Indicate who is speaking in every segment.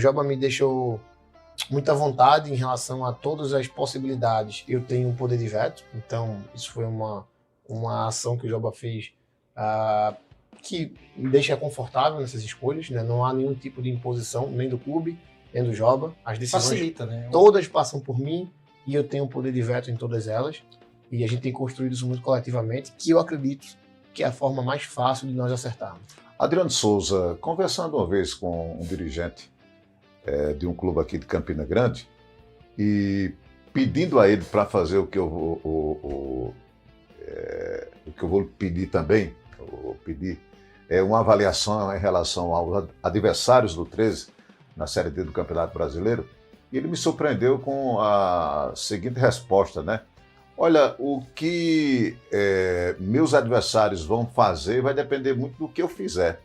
Speaker 1: O Joba me deixou muita vontade em relação a todas as possibilidades. Eu tenho um poder de veto, então isso foi uma ação que o Joba fez que me deixa confortável nessas escolhas, né? Não há nenhum tipo de imposição, nem do clube, nem do Joba. As decisões
Speaker 2: Facilita, né?
Speaker 1: todas passam por mim e eu tenho um poder de veto em todas elas. E a gente tem construído isso muito coletivamente, que eu acredito que é a forma mais fácil de nós acertarmos.
Speaker 3: Adriano Souza, conversando uma vez com um dirigente de um clube aqui de Campina Grande e pedindo a ele para fazer o que eu vou pedir também, uma avaliação em relação aos adversários do 13 na Série D do Campeonato Brasileiro, e ele me surpreendeu com a seguinte resposta, né? Olha, o que meus adversários vão fazer vai depender muito do que eu fizer.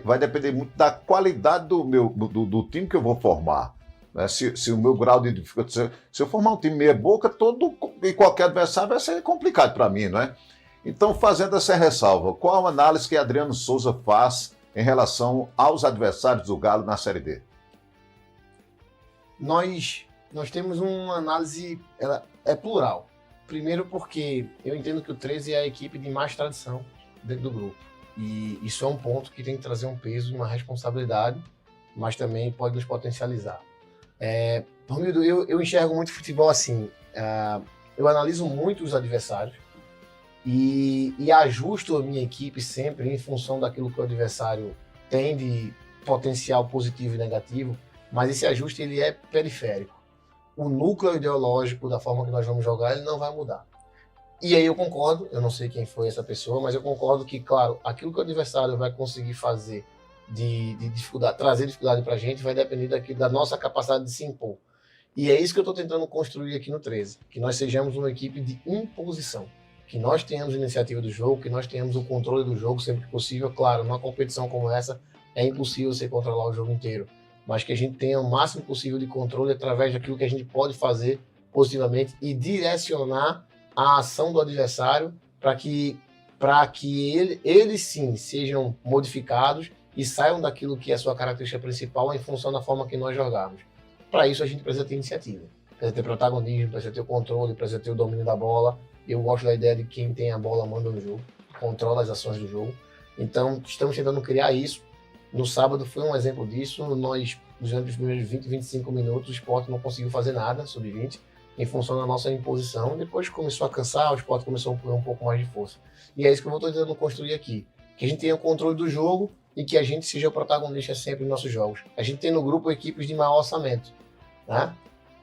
Speaker 3: Vai depender muito da qualidade do time que eu vou formar. Né? Se o meu grau de dificuldade... Se eu formar um time meia boca, todo e qualquer adversário vai ser complicado para mim, não é? Então, fazendo essa ressalva, qual a análise que Adriano Souza faz em relação aos adversários do Galo na Série D?
Speaker 1: Nós temos uma análise, ela é plural. Primeiro porque eu entendo que o 13 é a equipe de mais tradição dentro do grupo. E isso é um ponto que tem que trazer um peso e uma responsabilidade, mas também pode nos potencializar. Romildo, eu enxergo muito futebol assim. Eu analiso muito os adversários e ajusto a minha equipe sempre em função daquilo que o adversário tem de potencial positivo e negativo, mas esse ajuste ele é periférico. O núcleo ideológico da forma que nós vamos jogar, ele não vai mudar. E aí eu concordo, eu não sei quem foi essa pessoa, mas eu concordo que, claro, aquilo que o adversário vai conseguir fazer de dificuldade, trazer dificuldade pra gente, vai depender da nossa capacidade de se impor. E é isso que eu estou tentando construir aqui no 13, que nós sejamos uma equipe de imposição, que nós tenhamos a iniciativa do jogo, que nós tenhamos o controle do jogo sempre que possível. Claro, numa competição como essa, é impossível você controlar o jogo inteiro, mas que a gente tenha o máximo possível de controle através daquilo que a gente pode fazer positivamente e direcionar a ação do adversário para que eles sim sejam modificados e saiam daquilo que é a sua característica principal em função da forma que nós jogamos. Para isso a gente precisa ter iniciativa, precisa ter protagonismo, precisa ter o controle, precisa ter o domínio da bola. Eu gosto da ideia de quem tem a bola manda no jogo, controla as ações do jogo. Então estamos tentando criar isso. No sábado foi um exemplo disso. Nós, durante os primeiros 20, 25 minutos, o Sport não conseguiu fazer nada, sub-20, em função da nossa imposição. Depois começou a cansar, o Sport começou a pôr um pouco mais de força. E é isso que eu estou tentando construir aqui. Que a gente tenha o controle do jogo e que a gente seja o protagonista sempre nos nossos jogos. A gente tem no grupo equipes de maior orçamento, né?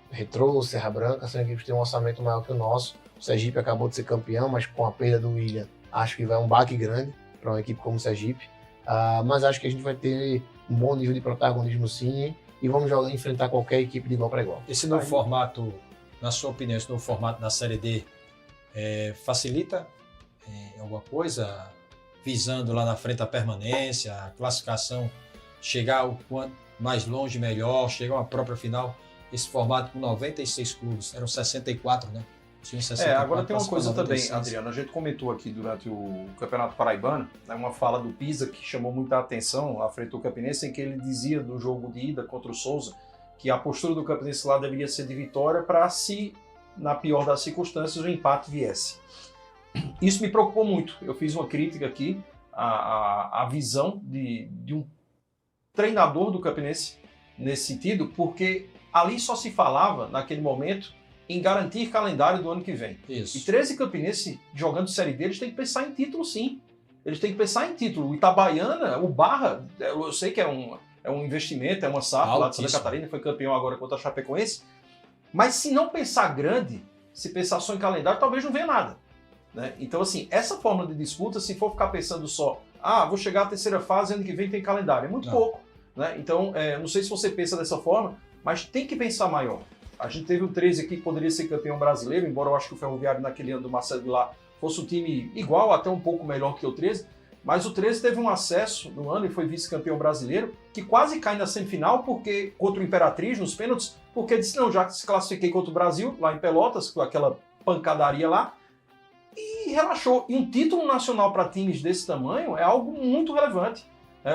Speaker 1: Retrô, Serra Branca, são equipes que têm um orçamento maior que o nosso. O Sergipe acabou de ser campeão, mas com a perda do William, acho que vai um baque grande para uma equipe como o Sergipe. Mas acho que a gente vai ter um bom nível de protagonismo sim, e vamos enfrentar qualquer equipe de igual para igual.
Speaker 2: Esse novo formato, na sua opinião, esse novo formato da Série D facilita alguma coisa, visando lá na frente a permanência, a classificação, chegar o quanto mais longe melhor, chegar a uma própria final? Esse formato com 96 clubes, eram 64, né?
Speaker 4: Agora tem uma coisa também, Adriano, a gente comentou aqui durante o Campeonato Paraibano, né, uma fala do Pisa que chamou muita atenção à frente do Campinense, em que ele dizia do jogo de ida contra o Souza que a postura do Campinense lá deveria ser de vitória para, se na pior das circunstâncias, o empate viesse. Isso me preocupou muito. Eu fiz uma crítica aqui à visão de um treinador do Campinense nesse sentido, porque ali só se falava, naquele momento, em garantir calendário do ano que vem.
Speaker 2: Isso.
Speaker 4: E 13 Campinense jogando Série D, eles têm que pensar em título sim. Eles têm que pensar em título. O Itabaiana, o Barra, eu sei que é um investimento, é uma SAF lá de Santa Catarina, foi campeão agora contra a Chapecoense, mas se não pensar grande, se pensar só em calendário, talvez não venha nada. Né? Então assim, essa forma de disputa, se for ficar pensando só, vou chegar à terceira fase, ano que vem tem calendário, é muito pouco. Né? Então, não sei se você pensa dessa forma, mas tem que pensar maior. A gente teve o 13 aqui que poderia ser campeão brasileiro, embora eu acho que o Ferroviário naquele ano do Marcelo de Lá fosse um time igual, até um pouco melhor que o 13, mas o 13 teve um acesso no ano e foi vice-campeão brasileiro, que quase cai na semifinal porque contra o Imperatriz, nos pênaltis, porque disse, não, já se classifiquei contra o Brasil, lá em Pelotas, com aquela pancadaria lá, e relaxou. E um título nacional para times desse tamanho é algo muito relevante.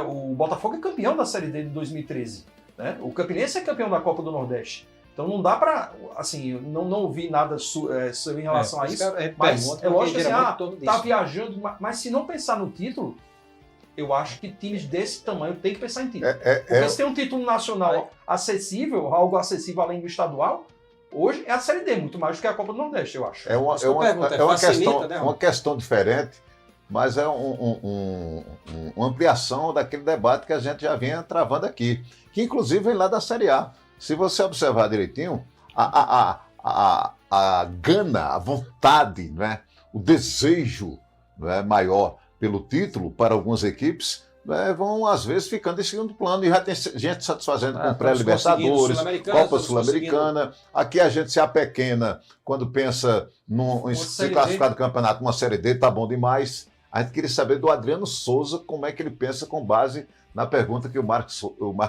Speaker 4: O Botafogo é campeão da Série D de 2013. né? O Campinense é campeão da Copa do Nordeste. Então não dá para, assim, não ouvi nada sobre em relação a isso, mas é lógico que assim, tá viajando, mas se não pensar no título, eu acho que times desse tamanho tem que pensar em título. Porque se tem um título nacional acessível, algo acessível além do estadual, hoje é a Série D, muito mais do que a Copa do Nordeste, eu acho.
Speaker 3: Uma questão diferente, mas é uma ampliação daquele debate que a gente já vinha travando aqui, que inclusive vem lá da Série A. Se você observar direitinho, a gana, a vontade, né, o desejo, né, maior pelo título para algumas equipes, né, vão às vezes ficando em segundo plano e já tem gente satisfazendo com pré-libertadores, Copa Sul-Americana. Aqui a gente se apequena quando pensa em se classificar do campeonato, uma Série D, tá bom demais. A gente queria saber do Adriano Souza como é que ele pensa com base na pergunta que o Marcos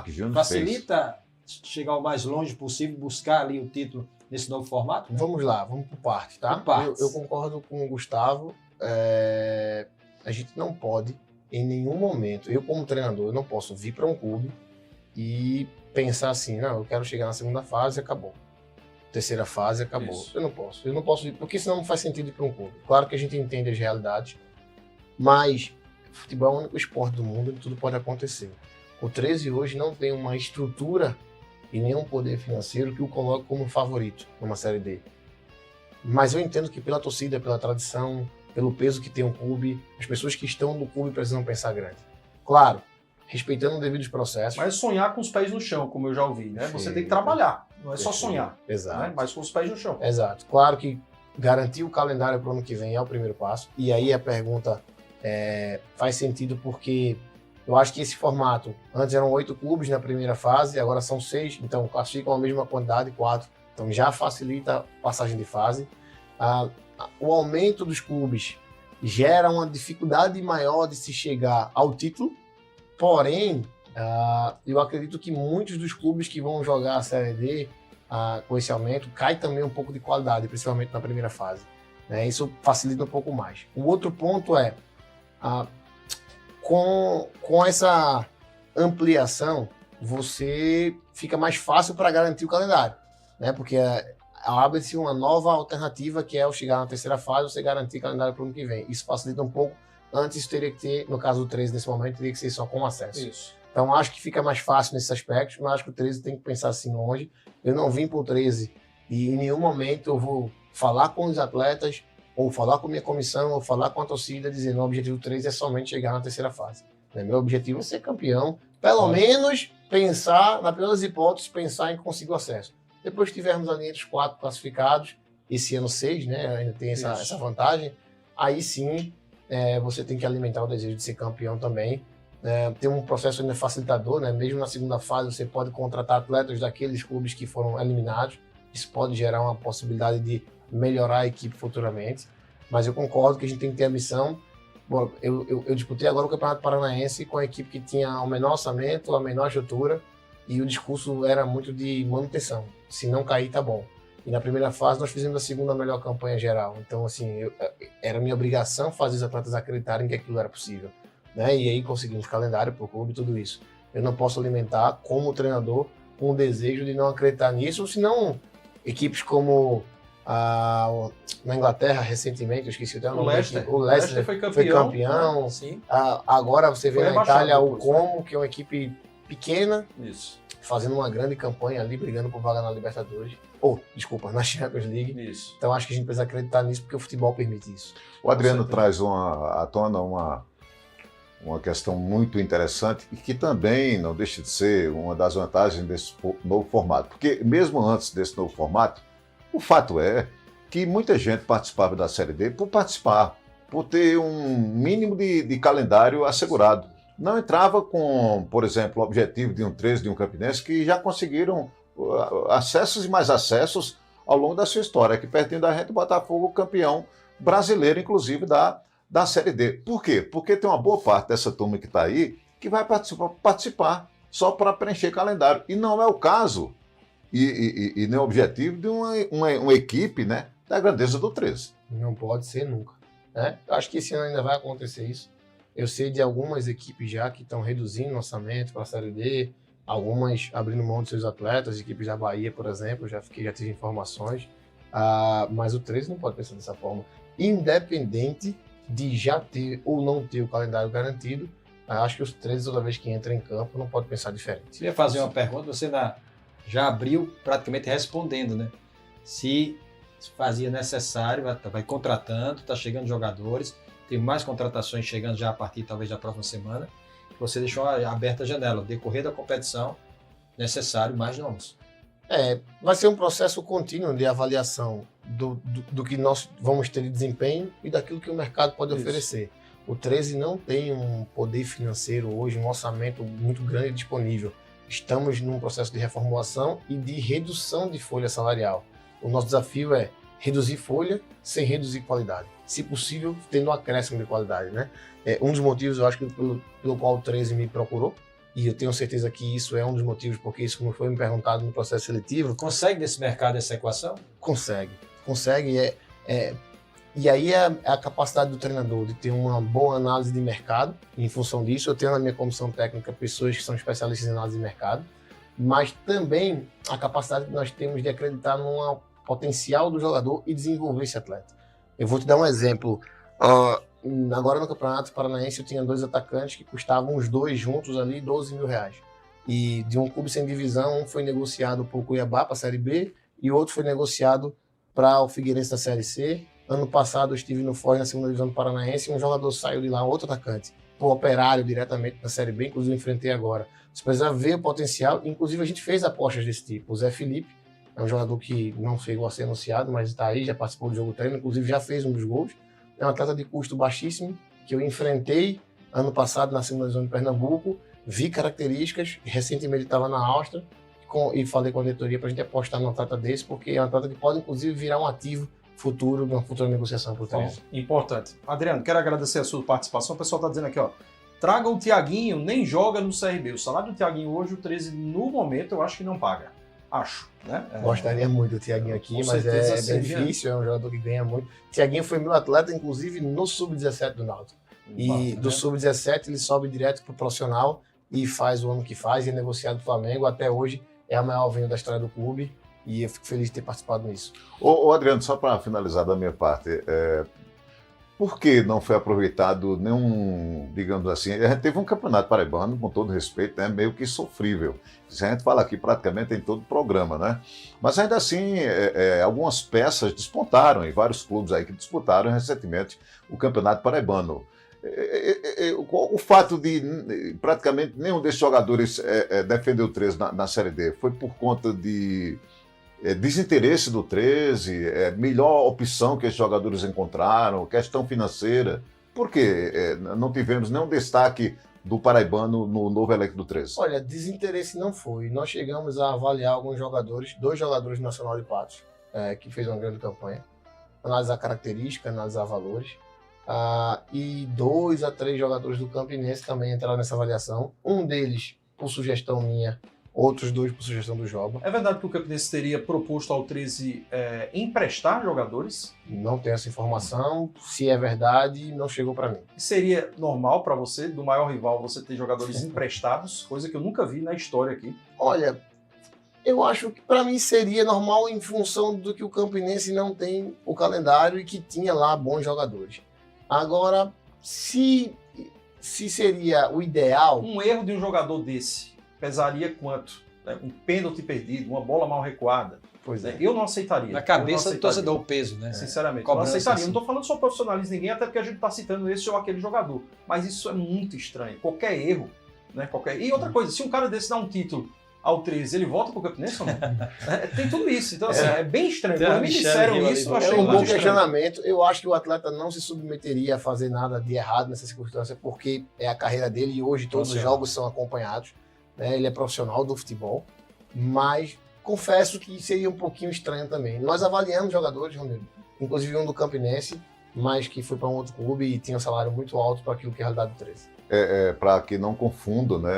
Speaker 3: Júnior fez.
Speaker 2: Facilita chegar o mais longe possível, buscar ali o título nesse novo formato? Né?
Speaker 1: Vamos lá, vamos por parte, tá? Eu concordo com o Gustavo. A gente não pode, em nenhum momento, eu como treinador, eu não posso vir para um clube e pensar assim, não, eu quero chegar na segunda fase e acabou. Terceira fase acabou. Isso. Eu não posso ir, porque senão não faz sentido ir para um clube. Claro que a gente entende as realidades, mas futebol é o único esporte do mundo onde tudo pode acontecer. O 13 hoje não tem uma estrutura e nenhum poder financeiro que o coloque como favorito numa Série D. Mas eu entendo que pela torcida, pela tradição, pelo peso que tem o clube, as pessoas que estão no clube precisam pensar grande. Claro, respeitando os devidos processos.
Speaker 4: Mas sonhar com os pés no chão, como eu já ouvi, né? Você tem que trabalhar, não é só sonhar.
Speaker 1: Exato.
Speaker 4: Né? Mas com os pés no chão.
Speaker 1: Exato. Claro que garantir o calendário para o ano que vem é o primeiro passo. E aí a pergunta faz sentido porque eu acho que esse formato, antes eram 8 clubes na primeira fase, agora são 6, então classificam a mesma quantidade, 4. Então já facilita a passagem de fase. O aumento dos clubes gera uma dificuldade maior de se chegar ao título, porém, eu acredito que muitos dos clubes que vão jogar a Série D com esse aumento, cai também um pouco de qualidade, principalmente na primeira fase. Né? Isso facilita um pouco mais. O outro ponto é, com essa ampliação, você fica mais fácil para garantir o calendário, né? Porque abre-se uma nova alternativa, que é ao chegar na terceira fase, você garantir calendário para o ano que vem. Isso facilita um pouco. Antes teria que ter, no caso do 13, nesse momento, teria que ser só com acesso.
Speaker 4: Isso.
Speaker 1: Então acho que fica mais fácil nesses aspectos, mas acho que o 13 tem que pensar assim longe. Eu não vim para o 13 e em nenhum momento eu vou falar com os atletas, ou falar com a minha comissão, ou falar com a torcida, dizendo que o objetivo do 13 é somente chegar na terceira fase. Meu objetivo é ser campeão, pelo menos pensar, na pior das hipóteses, pensar em conseguir o acesso. Depois que tivermos ali entre os 4 classificados, esse ano 6, né, ainda tem essa vantagem, aí sim você tem que alimentar o desejo de ser campeão também. Tem um processo ainda facilitador, né? Mesmo na segunda fase você pode contratar atletas daqueles clubes que foram eliminados, isso pode gerar uma possibilidade de melhorar a equipe futuramente, mas eu concordo que a gente tem que ter a missão. Bom, eu disputei agora o Campeonato Paranaense com a equipe que tinha o menor orçamento, a menor estrutura, e o discurso era muito de manutenção. Se não cair, tá bom. E na primeira fase nós fizemos a segunda melhor campanha geral. Então, assim, era minha obrigação fazer os atletas acreditarem que aquilo era possível. Né? E aí conseguimos calendário para o clube e tudo isso. Eu não posso alimentar, como treinador, um desejo de não acreditar nisso, senão equipes como na Inglaterra, recentemente, eu esqueci até o nome. O Leicester foi campeão.
Speaker 4: Sim.
Speaker 1: Agora você vê na Itália
Speaker 4: depois,
Speaker 1: o Como, que é uma equipe pequena,
Speaker 4: Isso.
Speaker 1: fazendo uma grande campanha ali, brigando por vaga na Libertadores. Na Champions League.
Speaker 4: Isso.
Speaker 1: Então acho que a gente precisa acreditar nisso, porque o futebol permite isso.
Speaker 3: O Adriano traz à tona uma questão muito interessante e que também não deixa de ser uma das vantagens desse novo formato. Porque mesmo antes desse novo formato, o fato é que muita gente participava da Série D por participar, por ter um mínimo de calendário assegurado. Não entrava com, por exemplo, o objetivo de um 13, de um Campinense, que já conseguiram acessos e mais acessos ao longo da sua história. Aqui pertinho da gente, o Botafogo campeão brasileiro, inclusive, da Série D. Por quê? Porque tem uma boa parte dessa turma que está aí que vai participar só para preencher calendário. E não é o caso e nem o objetivo de uma equipe, né, da grandeza do 13.
Speaker 1: Não pode ser nunca. Né? Acho que esse ano ainda vai acontecer isso. Eu sei de algumas equipes já que estão reduzindo o orçamento para a Série D, algumas abrindo mão de seus atletas, equipes da Bahia, por exemplo, já tive informações, mas o 13 não pode pensar dessa forma. Independente de já ter ou não ter o calendário garantido, acho que os 13, toda vez que entra em campo, não pode pensar diferente.
Speaker 2: Eu ia fazer uma pergunta, você já abriu praticamente respondendo, né? Se fazia necessário, vai contratando, está chegando jogadores, tem mais contratações chegando já a partir talvez da próxima semana, você deixou aberta a janela, no decorrer da competição, necessário mais nomes.
Speaker 1: Vai ser um processo contínuo de avaliação do que nós vamos ter de desempenho e daquilo que o mercado pode oferecer. O 13 não tem um poder financeiro hoje, um orçamento muito grande disponível. Estamos num processo de reformulação e de redução de folha salarial. O nosso desafio é reduzir folha sem reduzir qualidade. Se possível, tendo um acréscimo de qualidade, né? Um dos motivos, eu acho que pelo qual o 13 me procurou, e eu tenho certeza que isso é um dos motivos, porque isso não foi me perguntado no processo seletivo.
Speaker 2: Consegue desse mercado essa equação?
Speaker 1: Consegue. E aí é a capacidade do treinador de ter uma boa análise de mercado. Em função disso, eu tenho na minha comissão técnica pessoas que são especialistas em análise de mercado, mas também a capacidade que nós temos de acreditar no potencial do jogador e desenvolver esse atleta. Eu vou te dar um exemplo. Agora no Campeonato Paranaense eu tinha 2 atacantes que custavam os 2 juntos ali R$12 mil. E de um clube sem divisão, um foi negociado para o Cuiabá, para a Série B, e o outro foi negociado para o Figueirense da Série C. Ano passado eu estive no Foz na segunda divisão do Paranaense e um jogador saiu de lá, outro atacante, para o Operário diretamente na Série B, inclusive eu enfrentei agora. Você precisa ver o potencial, inclusive a gente fez apostas desse tipo. O Zé Felipe é um jogador que não chegou a ser anunciado, mas está aí, já participou do jogo treino, inclusive já fez um dos gols. É um atleta de custo baixíssimo, que eu enfrentei ano passado na segunda divisão de Pernambuco, vi características, recentemente estava na Áustria, e falei com a diretoria para a gente apostar num atleta desse, porque é um atleta que pode inclusive virar um ativo futuro, uma futura negociação para o 13.
Speaker 4: Importante. Adriano, quero agradecer a sua participação. O pessoal está dizendo aqui, traga o Thiaguinho, nem joga no CRB. O salário do Thiaguinho hoje, o 13, no momento, eu acho que não paga. Acho, né?
Speaker 1: Gostaria muito do Thiaguinho aqui, mas é difícil, é um jogador que ganha muito. Thiaguinho foi meu atleta, inclusive, no Sub-17 do Náutico. E do Sub-17 ele sobe direto para o profissional e faz o ano que faz, e é negociado do Flamengo. Até hoje é a maior venda da história do clube. E eu fico feliz de ter participado nisso.
Speaker 3: Ô Adriano, só para finalizar da minha parte, por que não foi aproveitado nenhum, digamos assim, a gente teve um campeonato paraibano, com todo respeito, né, meio que sofrível. Isso a gente fala aqui praticamente em todo o programa, né? Mas ainda assim, algumas peças despontaram em vários clubes aí que disputaram recentemente o campeonato paraibano. O fato de praticamente nenhum desses jogadores defender o 13 na Série D foi por conta de desinteresse do 13, melhor opção que os jogadores encontraram, questão financeira. Por que não tivemos nenhum destaque do paraibano no novo elenco do 13?
Speaker 1: Olha, desinteresse não foi. Nós chegamos a avaliar alguns jogadores, 2 jogadores do Nacional de Patos, que fez uma grande campanha, analisar características, analisar valores, e 2 a 3 jogadores do Campinense também entraram nessa avaliação. Um deles, por sugestão minha, outros 2 por sugestão do Joba.
Speaker 4: É verdade que o Campinense teria proposto ao 13 emprestar jogadores?
Speaker 1: Não tenho essa informação. Se é verdade, não chegou para mim.
Speaker 4: Seria normal para você, do maior rival, você ter jogadores emprestados? Coisa que eu nunca vi na história aqui.
Speaker 1: Olha, eu acho que para mim seria normal em função do que o Campinense não tem o calendário e que tinha lá bons jogadores. Agora, se seria o ideal...
Speaker 4: Um erro de um jogador desse pesaria quanto? Um pênalti perdido, uma bola mal recuada.
Speaker 1: Pois é.
Speaker 4: Eu não aceitaria.
Speaker 2: Na cabeça do torcedor o peso, né?
Speaker 4: Sinceramente, eu não aceitaria. Não estou falando só profissionalismo de ninguém, até porque a gente está citando esse ou aquele jogador. Mas isso é muito estranho. Qualquer erro, né? E outra coisa, se um cara desse dá um título ao 13, ele volta pro Campinense ou não? Tem tudo isso. Então, assim, é bem estranho. Quando me disseram isso, eu achei
Speaker 1: um bom
Speaker 4: muito
Speaker 1: questionamento. Eu acho que o atleta não se submeteria a fazer nada de errado nessa circunstância, porque é a carreira dele e hoje todos os jogos são acompanhados. Ele é profissional do futebol, mas confesso que seria um pouquinho estranho também. Nós avaliamos jogadores, Romero, inclusive um do Campinense, mas que foi para um outro clube e tinha um salário muito alto para aquilo que é a realidade do 13.
Speaker 3: Para que não confundam, né?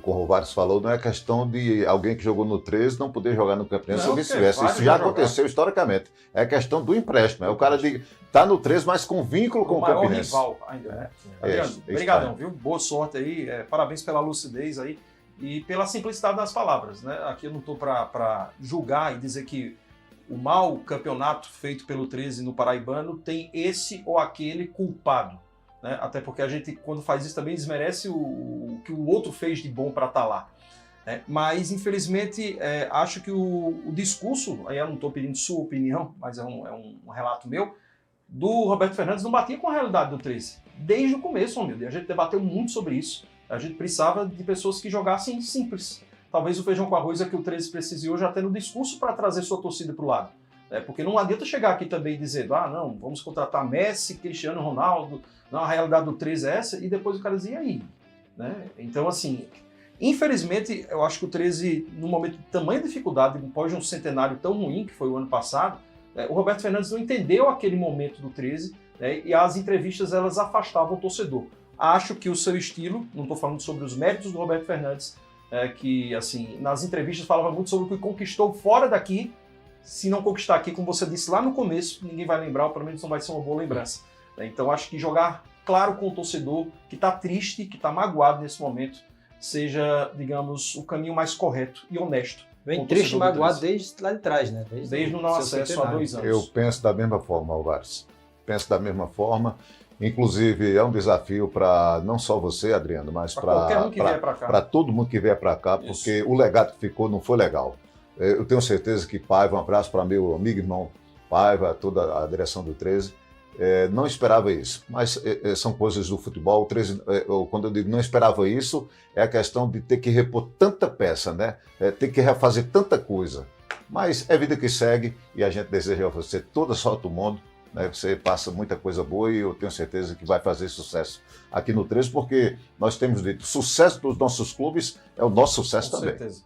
Speaker 3: Como o Vários falou, não é questão de alguém que jogou no 13 não poder jogar no Campinense
Speaker 4: Não,
Speaker 3: ou vice-versa.
Speaker 4: vários
Speaker 3: Isso já
Speaker 4: vão jogar.
Speaker 3: aconteceu historicamente. É questão do empréstimo. É o cara de tá no 13, mas com vínculo com o
Speaker 4: maior
Speaker 3: Campinense.
Speaker 4: rival ainda, né?
Speaker 3: É,
Speaker 4: Adriano,
Speaker 3: isso
Speaker 4: obrigadão,
Speaker 3: tá.
Speaker 4: viu? Boa sorte aí, parabéns pela lucidez aí e pela simplicidade das palavras, né? Aqui eu não estou para julgar e dizer que o mau campeonato feito pelo 13 no Paraibano tem esse ou aquele culpado, né? Até porque a gente, quando faz isso, também desmerece o que o outro fez de bom para estar lá. Né? Mas, infelizmente, acho que o discurso, aí eu não estou pedindo sua opinião, mas é um relato meu, do Roberto Fernandes não batia com a realidade do 13. Desde o começo, humilde. A gente debateu muito sobre isso. A gente precisava de pessoas que jogassem simples. Talvez o feijão com arroz é que o 13 precisou já ter no discurso para trazer sua torcida para o lado. Porque não adianta chegar aqui também dizendo, não, vamos contratar Messi, Cristiano Ronaldo, não, a realidade do 13 é essa, e depois o cara dizia, e aí? Né? Então, assim, infelizmente, eu acho que o 13, num momento de tamanha dificuldade, depois de um centenário tão ruim, que foi o ano passado, o Roberto Fernandes não entendeu aquele momento do 13, né, e as entrevistas elas afastavam o torcedor. Acho que o seu estilo, não estou falando sobre os méritos do Roberto Fernandes, que assim nas entrevistas falava muito sobre o que conquistou fora daqui. Se não conquistar aqui, como você disse lá no começo, ninguém vai lembrar, ou pelo menos não vai ser uma boa lembrança. Então acho que jogar claro com o torcedor que está triste, que está magoado nesse momento, seja, digamos, o caminho mais correto e honesto.
Speaker 2: Vem triste e magoado desde lá de trás, né?
Speaker 4: Desde o não acesso há 2 anos.
Speaker 3: Eu penso da mesma forma, Álvares. Penso da mesma forma. Inclusive, é um desafio para não só você, Adriano, mas para todo mundo que vier para cá, porque o legado que ficou não foi legal. Eu tenho certeza que Paiva, um abraço para meu amigo e irmão Paiva, toda a direção do 13, não esperava isso. Mas são coisas do futebol. O 13, quando eu digo não esperava isso, é a questão de ter que repor tanta peça, né? Ter que refazer tanta coisa. Mas é vida que segue e a gente deseja a você toda sorte do mundo. Né? Você passa muita coisa boa e eu tenho certeza que vai fazer sucesso aqui no 13, porque nós temos dito, o sucesso dos nossos clubes é o nosso sucesso também.
Speaker 4: Com certeza.